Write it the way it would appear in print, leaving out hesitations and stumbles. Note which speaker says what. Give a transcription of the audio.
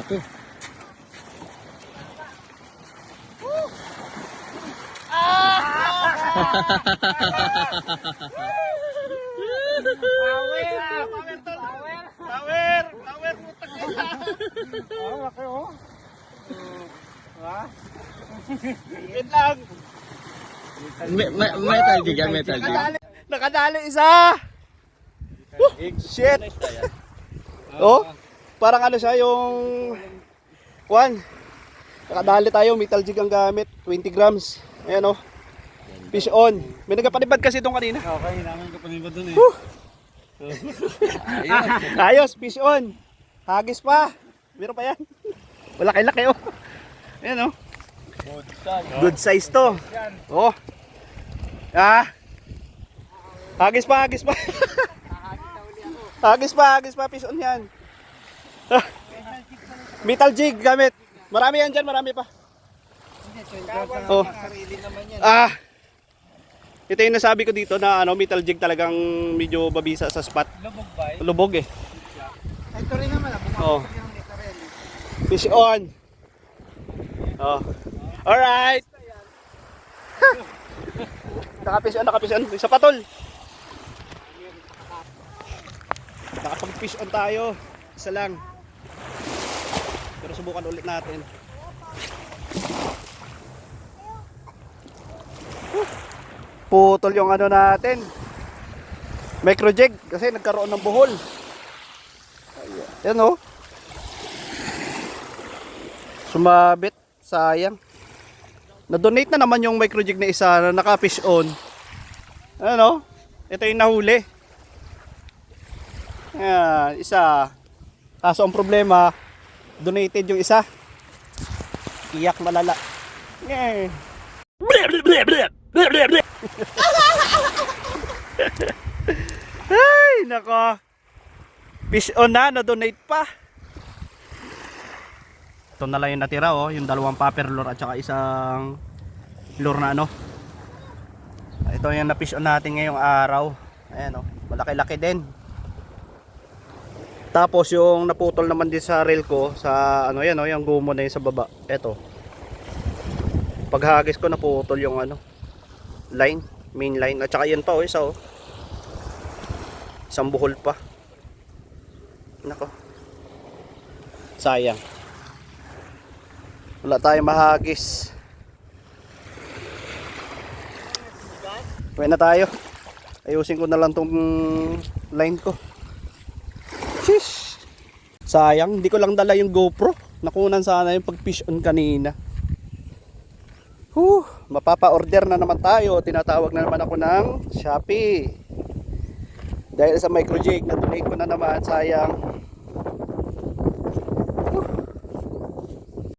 Speaker 1: Laki.
Speaker 2: Power putak nila. Laki oh. Ha? Wait lang.
Speaker 1: Metal jig yan, metal jig.
Speaker 2: Nakadali isa. Shit. Oh, parang ano siya yung kuan. Nakadali tayo, metal jig ang gamit, 20 grams. Ayan oh. Fish on. May nagpanibad kasi itong kanina.
Speaker 1: Okay, namin kapanibad dun eh.
Speaker 2: Ayos, fish on. Hagis pa. Meron pa yan. Malaki-laki oh. Ayan oh. Good size to. Oh. Ah. Hagis pa, hagis pa. Hagis pa, fish on yan. Metal jig gamit. Marami yan dyan, marami pa. Oh. Ah. Ito yung nasabi ko dito na ano, metal jig talagang medyo babisa sa spot.
Speaker 3: Lubog ba?
Speaker 2: Lubog eh.
Speaker 3: Ito rin naman.
Speaker 2: Oh. Fish on. Oh. Alright. Naka-fish on, naka-fish on. Isa pa tol. Nakapag-fish on tayo. Isa lang. Pero subukan ulit natin. Putol yung ano natin. Micro jig kasi nagkaroon ng buhol. Ayan oh. Sumabit, sayang. Na-donate na naman yung micro jig na isa na naka-fish on. Ano? Ito yung nahuli. Ayan, isa. Kaso ang problema, donated yung isa. Iyak malala. Yeah. Ay, nako. Fish on na-donate pa. Ito na lang yung natira oh, yung dalawang popper lure at saka isang lure na ano. Ito yung na-fish on natin ngayong araw. Ayan oh, malaki-laki din. Tapos yung naputol naman din sa reel ko sa ano yan oh, yung gumo na yun sa baba. Ito. Paghagis ko naputol yung ano, line, main line at saka yan pa oh, isa oh. Isang buhol pa. Nako. Sayang. Wala tayong mahagis. Pwede na tayo. Ayusin ko na lang tong line ko. Shish. Sayang, hindi ko lang dala yung GoPro. Nakunan sana yung pag-fish on kanina. Mapapa-order na naman tayo. Tinatawag na naman ako ng Shopee. Dahil sa micro jig na donate ko na naman, sayang.